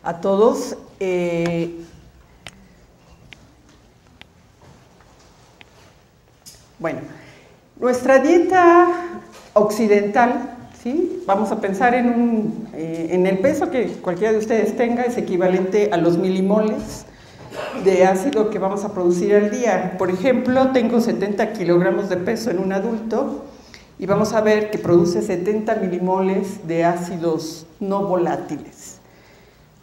a todos. Bueno, nuestra dieta occidental, ¿sí? Vamos a pensar en el peso que cualquiera de ustedes tenga, es equivalente a los milimoles de ácido que vamos a producir al día. Por ejemplo, tengo 70 kilogramos de peso en un adulto y vamos a ver que produce 70 milimoles de ácidos no volátiles.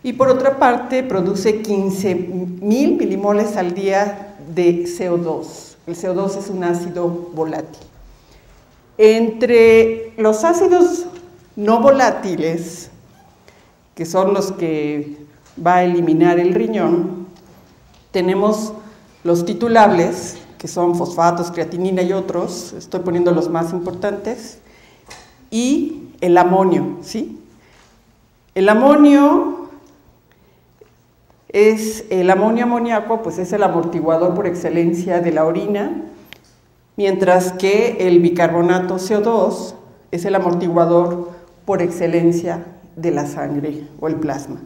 Y por otra parte, produce 15.000 milimoles al día de CO2. El CO2 es un ácido volátil. Entre los ácidos no volátiles, que son los que va a eliminar el riñón, tenemos los titulables, que son fosfatos, creatinina y otros, estoy poniendo los más importantes, y el amonio, ¿sí? El amonio amoníaco, pues es el amortiguador por excelencia de la orina, mientras que el bicarbonato CO2 es el amortiguador por excelencia de la sangre o el plasma.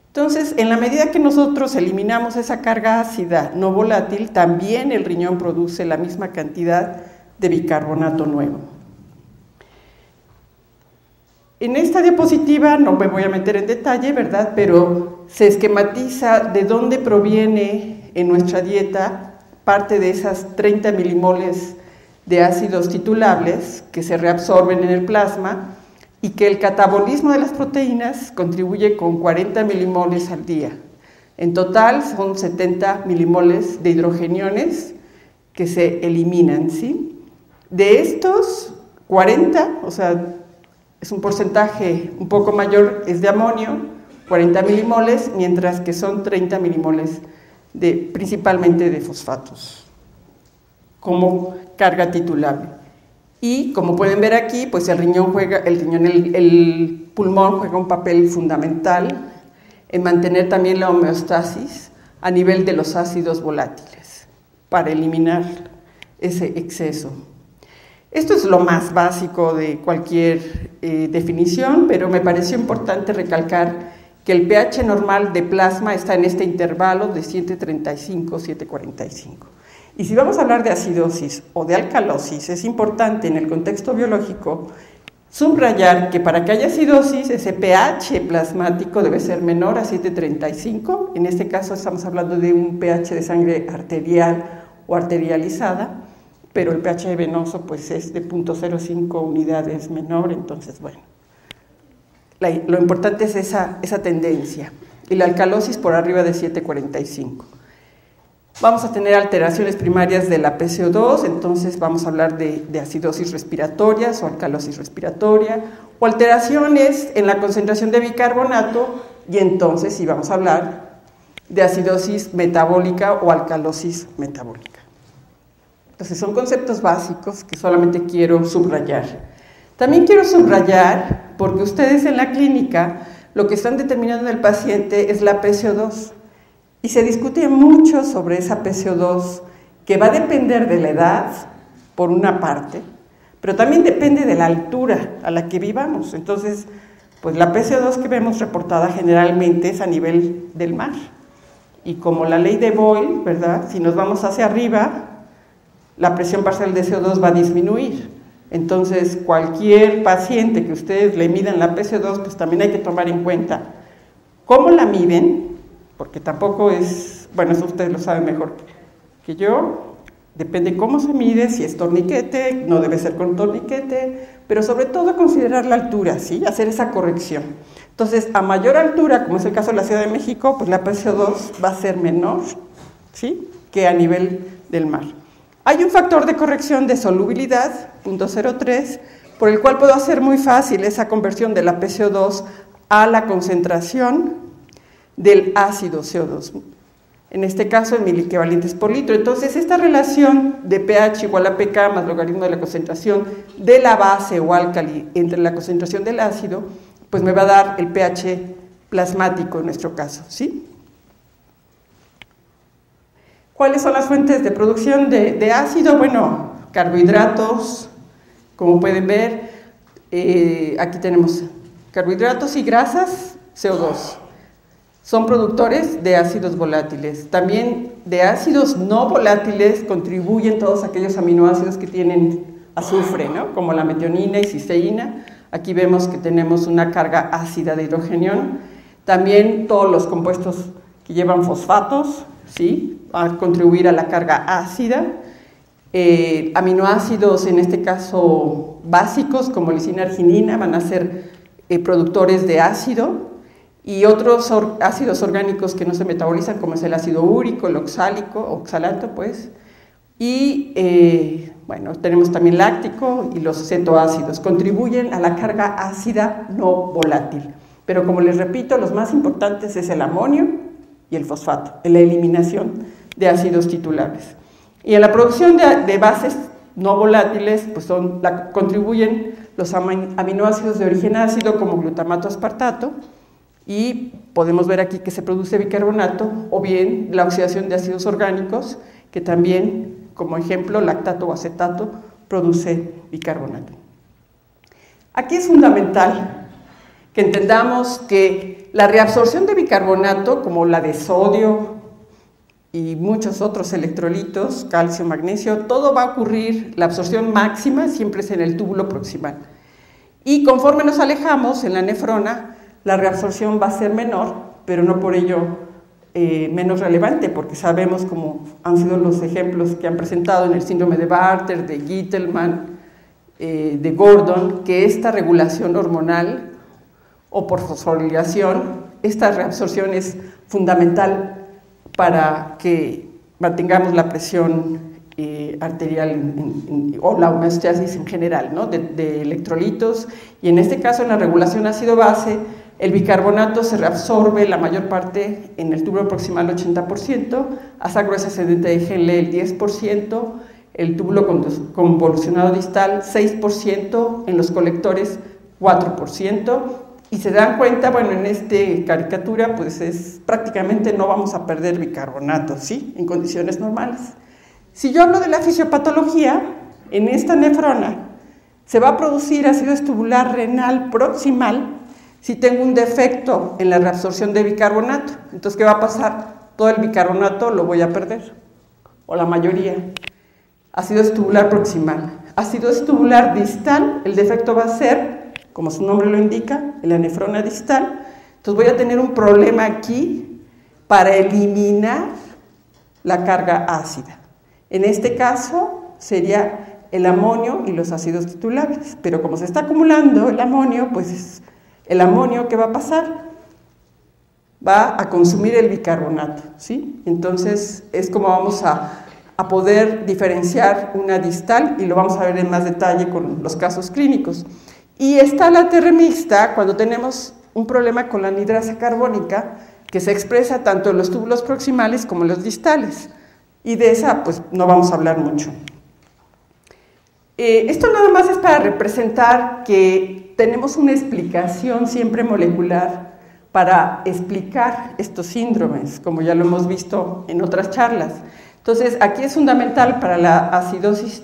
Entonces, en la medida que nosotros eliminamos esa carga ácida no volátil, también el riñón produce la misma cantidad de bicarbonato nuevo. En esta diapositiva no me voy a meter en detalle, ¿verdad? Pero se esquematiza de dónde proviene en nuestra dieta parte de esas 30 milimoles de ácidos titulables que se reabsorben en el plasma y que el catabolismo de las proteínas contribuye con 40 milimoles al día. En total son 70 milimoles de hidrogeniones que se eliminan, ¿sí? De estos, 40, o sea, es un porcentaje un poco mayor, es de amonio, 40 milimoles, mientras que son 30 milimoles principalmente de fosfatos, como carga titulable. Y como pueden ver aquí, pues el pulmón juega un papel fundamental en mantener también la homeostasis a nivel de los ácidos volátiles, para eliminar ese exceso. Esto es lo más básico de cualquier definición, pero me pareció importante recalcar que el pH normal de plasma está en este intervalo de 7.35 a 7.45. Y si vamos a hablar de acidosis o de alcalosis, es importante en el contexto biológico subrayar que para que haya acidosis, ese pH plasmático debe ser menor a 7.35. En este caso estamos hablando de un pH de sangre arterial o arterializada, pero el pH venoso pues es de 0.05 unidades menor, entonces bueno, lo importante es esa tendencia, y la alcalosis por arriba de 7.45. Vamos a tener alteraciones primarias de la PCO2, entonces vamos a hablar de acidosis respiratorias o alcalosis respiratoria, o alteraciones en la concentración de bicarbonato, y entonces sí vamos a hablar de acidosis metabólica o alcalosis metabólica. Entonces son conceptos básicos que solamente quiero subrayar. También quiero subrayar, porque ustedes en la clínica lo que están determinando en el paciente es la PCO2, y se discute mucho sobre esa PCO2, que va a depender de la edad, por una parte, pero también depende de la altura a la que vivamos. Entonces, pues la PCO2 que vemos reportada generalmente es a nivel del mar, y como la ley de Boyle, ¿verdad? Si nos vamos hacia arriba, la presión parcial de CO2 va a disminuir. Entonces, cualquier paciente que ustedes le midan la PCO2, pues también hay que tomar en cuenta cómo la miden, porque tampoco es, bueno, eso ustedes lo saben mejor que yo, depende cómo se mide, si es torniquete, no debe ser con torniquete, pero sobre todo considerar la altura, ¿sí? Hacer esa corrección. Entonces, a mayor altura, como es el caso de la Ciudad de México, pues la PCO2 va a ser menor, ¿sí?, que a nivel del mar. Hay un factor de corrección de solubilidad, 0.03, por el cual puedo hacer muy fácil esa conversión de la PCO2 a la concentración del ácido CO2, en este caso en miliequivalentes por litro. Entonces, esta relación de pH igual a pK más logaritmo de la concentración de la base o álcali entre la concentración del ácido, pues me va a dar el pH plasmático en nuestro caso, ¿sí? ¿Cuáles son las fuentes de producción de ácido? Bueno, carbohidratos, como pueden ver, aquí tenemos carbohidratos y grasas, CO2. son productores de ácidos volátiles. También de ácidos no volátiles contribuyen todos aquellos aminoácidos que tienen azufre, ¿no? Como la metionina y cisteína. Aquí vemos que tenemos una carga ácida de hidrogenión. También todos los compuestos que llevan fosfatos, ¿sí? Van a contribuir a la carga ácida. Aminoácidos, en este caso básicos, como lisina arginina, van a ser productores de ácido. Y otros ácidos orgánicos que no se metabolizan, como es el ácido úrico, el oxálico, oxalato, pues. Y, bueno, tenemos también láctico y los cetoácidos. Contribuyen a la carga ácida no volátil. Pero como les repito, los más importantes es el amonio y el fosfato, en la eliminación de ácidos titulares. Y en la producción de bases no volátiles, pues contribuyen los aminoácidos de origen ácido, como glutamato aspartato, y podemos ver aquí que se produce bicarbonato, o bien la oxidación de ácidos orgánicos, que también, como ejemplo, lactato o acetato, produce bicarbonato. Aquí es fundamental que entendamos que la reabsorción de bicarbonato, como la de sodio y muchos otros electrolitos, calcio, magnesio, todo va a ocurrir, la absorción máxima siempre es en el túbulo proximal. Y conforme nos alejamos en la nefrona, la reabsorción va a ser menor, pero no por ello menos relevante, porque sabemos, como han sido los ejemplos que han presentado en el síndrome de Bartter, de Gitelman, de Gordon, que esta regulación hormonal o por fosforilación, esta reabsorción es fundamental para que mantengamos la presión arterial o la homeostasis en general, ¿no? de electrolitos, y en este caso en la regulación ácido-base, el bicarbonato se reabsorbe la mayor parte en el túbulo proximal 80%, asa gruesa ascendente de Henle el 10%, el túbulo convolucionado distal 6%, en los colectores 4%, y se dan cuenta, bueno, en esta caricatura pues es prácticamente no vamos a perder bicarbonato, ¿sí? En condiciones normales. Si yo hablo de la fisiopatología, en esta nefrona se va a producir ácido tubular renal proximal si tengo un defecto en la reabsorción de bicarbonato. Entonces, ¿qué va a pasar? Todo el bicarbonato lo voy a perder, o la mayoría. Ácido tubular proximal. Ácido tubular distal, el defecto va a ser, como su nombre lo indica, en la nefrona distal. Entonces voy a tener un problema aquí para eliminar la carga ácida. En este caso sería el amonio y los ácidos titulares, pero como se está acumulando el amonio, pues el amonio, ¿qué va a pasar? Va a consumir el bicarbonato, ¿sí? Entonces es como vamos a poder diferenciar una distal, y lo vamos a ver en más detalle con los casos clínicos. Y está la TR mixta cuando tenemos un problema con la anhidrasa carbónica, que se expresa tanto en los túbulos proximales como en los distales. Y de esa, pues, no vamos a hablar mucho. Esto nada más es para representar que tenemos una explicación siempre molecular para explicar estos síndromes, como ya lo hemos visto en otras charlas. Entonces, aquí es fundamental para la acidosis,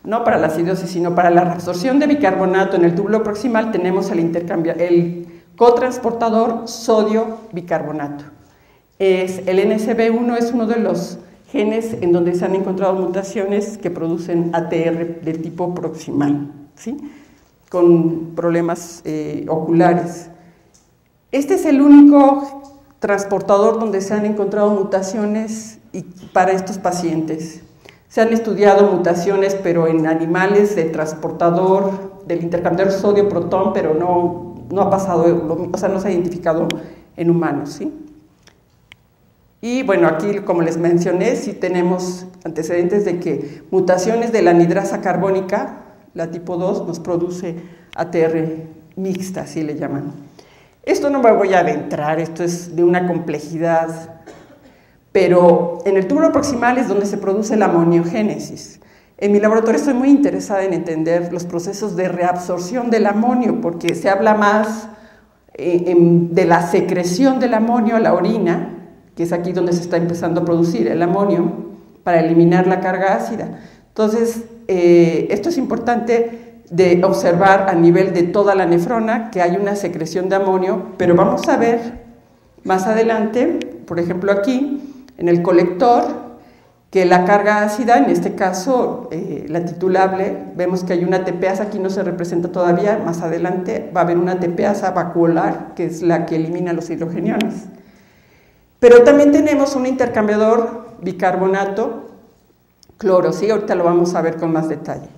no para la acidosis, sino para la reabsorción de bicarbonato en el túbulo proximal, tenemos el cotransportador sodio-bicarbonato. El NSB1 es uno de los genes en donde se han encontrado mutaciones que producen ATR de tipo proximal, ¿sí? Con problemas oculares. Este es el único transportador donde se han encontrado mutaciones para estos pacientes. Se han estudiado mutaciones, pero en animales de transportador del intercambiador sodio-protón, pero no ha pasado, o sea, no se ha identificado en humanos, ¿sí? Y bueno, aquí, como les mencioné, sí tenemos antecedentes de que mutaciones de la anhidrasa carbónica, la tipo 2, nos produce ATR mixta, así le llaman. Esto no me voy a adentrar, esto es de una complejidad, pero en el túbulo proximal es donde se produce la amoniogénesis. En mi laboratorio estoy muy interesada en entender los procesos de reabsorción del amonio, porque se habla más de la secreción del amonio a la orina, que es aquí donde se está empezando a producir el amonio para eliminar la carga ácida. Entonces, esto es importante de observar a nivel de toda la nefrona que hay una secreción de amonio, pero vamos a ver Más adelante, por ejemplo aquí, en el colector, que la carga ácida, en este caso la titulable, vemos que hay una tepeasa, aquí no se representa todavía, más adelante va a haber una tepeasa vacuolar, que es la que elimina los hidrogeniones. Pero también tenemos un intercambiador bicarbonato, cloro, ¿sí? Ahorita lo vamos a ver con más detalle.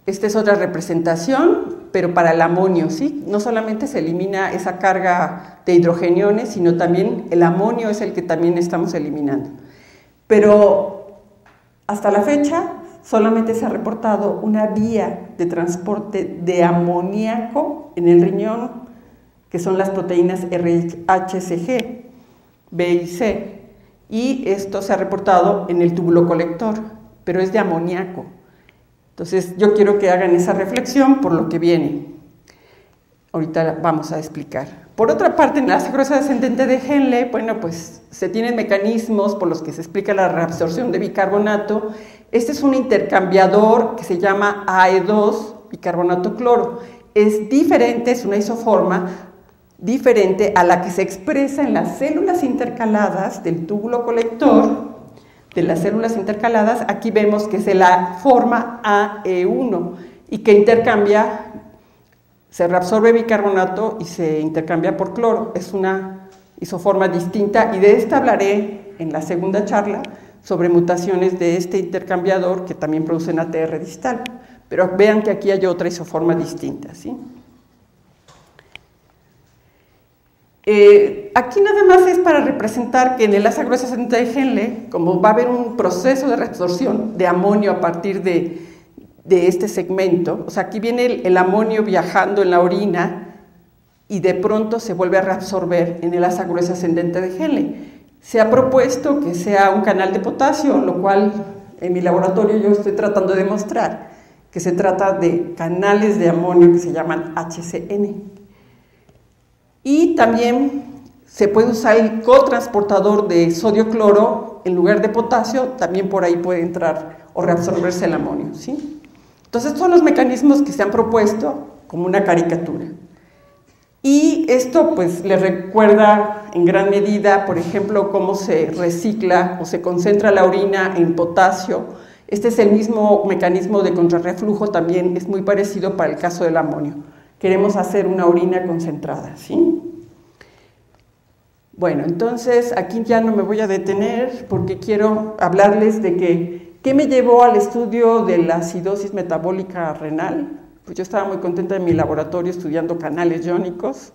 Esta es otra representación, pero para el amonio, ¿sí? No solamente se elimina esa carga de hidrogeniones, sino también el amonio es el que también estamos eliminando. Pero hasta la fecha solamente se ha reportado una vía de transporte de amoníaco en el riñón, que son las proteínas RHCG, B y C, y esto se ha reportado en el túbulo colector, pero es de amoníaco. Entonces yo quiero que hagan esa reflexión por lo que viene. Ahorita vamos a explicar. Por otra parte, en la asa gruesa descendente de Henle, bueno, pues se tienen mecanismos por los que se explica la reabsorción de bicarbonato. Este es un intercambiador que se llama AE2, bicarbonato cloro. Es diferente, es una isoforma diferente a la que se expresa en las células intercaladas del túbulo colector. De las células intercaladas, aquí vemos que es la forma AE1 y que intercambia. Se reabsorbe bicarbonato y se intercambia por cloro. Es una isoforma distinta y de esta hablaré en la segunda charla sobre mutaciones de este intercambiador que también producen ATR distal. Pero vean que aquí hay otra isoforma distinta, ¿sí? Aquí nada más es para representar que en el asa gruesa descendente de Henle, como va a haber un proceso de reabsorción de amonio a partir de este segmento, o sea, aquí viene el amonio viajando en la orina y de pronto se vuelve a reabsorber en el asa gruesa ascendente de Henle. Se ha propuesto que sea un canal de potasio, lo cual en mi laboratorio yo estoy tratando de demostrar que se trata de canales de amonio que se llaman HCN. Y también se puede usar el cotransportador de sodio-cloro en lugar de potasio, también por ahí puede entrar o reabsorberse el amonio, ¿sí? Entonces, estos son los mecanismos que se han propuesto como una caricatura. Y esto, pues, les recuerda en gran medida, por ejemplo, cómo se recicla o se concentra la orina en potasio. Este es el mismo mecanismo de contrarreflujo, también es muy parecido para el caso del amonio. Queremos hacer una orina concentrada, ¿sí? Bueno, entonces, aquí ya no me voy a detener porque quiero hablarles de qué me llevó al estudio de la acidosis metabólica renal. Pues yo estaba muy contenta en mi laboratorio estudiando canales iónicos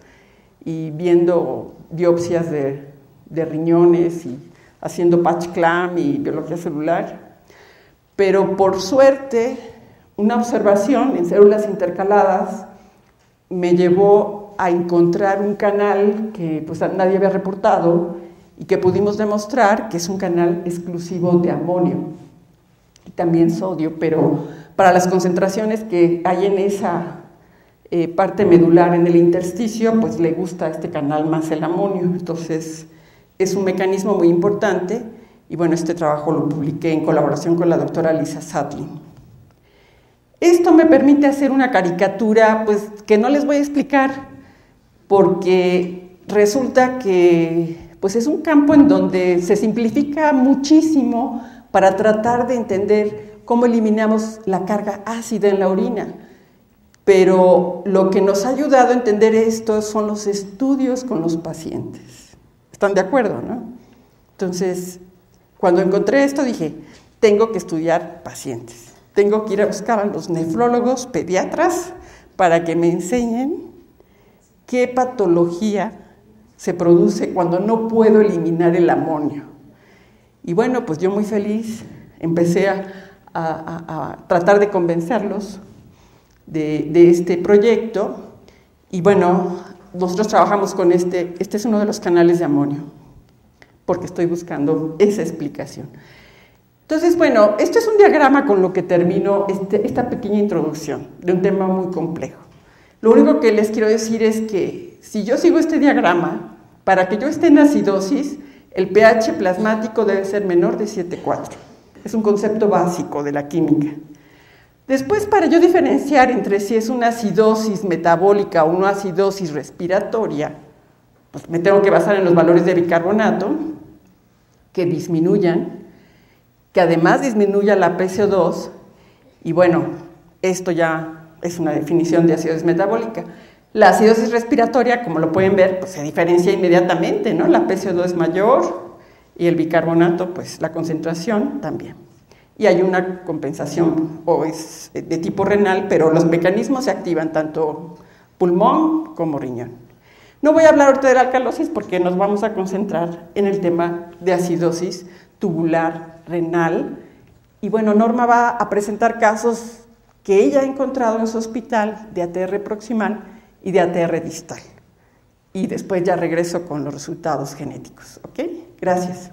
y viendo biopsias de riñones y haciendo patch clam y biología celular. Pero por suerte, una observación en células intercaladas me llevó a encontrar un canal que pues nadie había reportado y que pudimos demostrar que es un canal exclusivo de amonio y también sodio, pero para las concentraciones que hay en esa parte medular, en el intersticio, pues le gusta a este canal más el amonio. Entonces es un mecanismo muy importante y bueno, este trabajo lo publiqué en colaboración con la doctora Lisa Sadlin. Esto me permite hacer una caricatura, pues que no les voy a explicar, porque resulta que pues es un campo en donde se simplifica muchísimo para tratar de entender cómo eliminamos la carga ácida en la orina. Pero lo que nos ha ayudado a entender esto son los estudios con los pacientes. ¿Están de acuerdo, no? Entonces, cuando encontré esto dije, tengo que estudiar pacientes. Tengo que ir a buscar a los nefrólogos pediatras para que me enseñen qué patología se produce cuando no puedo eliminar el amonio. Y bueno, pues yo muy feliz empecé a tratar de convencerlos de este proyecto y bueno, nosotros trabajamos con este es uno de los canales de amonio, porque estoy buscando esa explicación. Entonces, bueno, esto es un diagrama con lo que termino esta pequeña introducción de un tema muy complejo. Lo único que les quiero decir es que si yo sigo este diagrama, para que yo esté en acidosis, el pH plasmático debe ser menor de 7,4. Es un concepto básico de la química. Después, para yo diferenciar entre si es una acidosis metabólica o una acidosis respiratoria, pues me tengo que basar en los valores de bicarbonato, que disminuyan, que además disminuya la PCO2, y bueno, esto ya es una definición de acidosis metabólica. La acidosis respiratoria, como lo pueden ver, pues se diferencia inmediatamente, ¿no? La PCO2 es mayor y el bicarbonato, pues la concentración también. Y hay una compensación, o es de tipo renal, pero los mecanismos se activan tanto pulmón como riñón. No voy a hablar ahorita de la alcalosis porque nos vamos a concentrar en el tema de acidosis tubular renal. Y bueno, Norma va a presentar casos que ella ha encontrado en su hospital de ATR proximal y de ATR distal. Y después ya regreso con los resultados genéticos. ¿Ok? Gracias.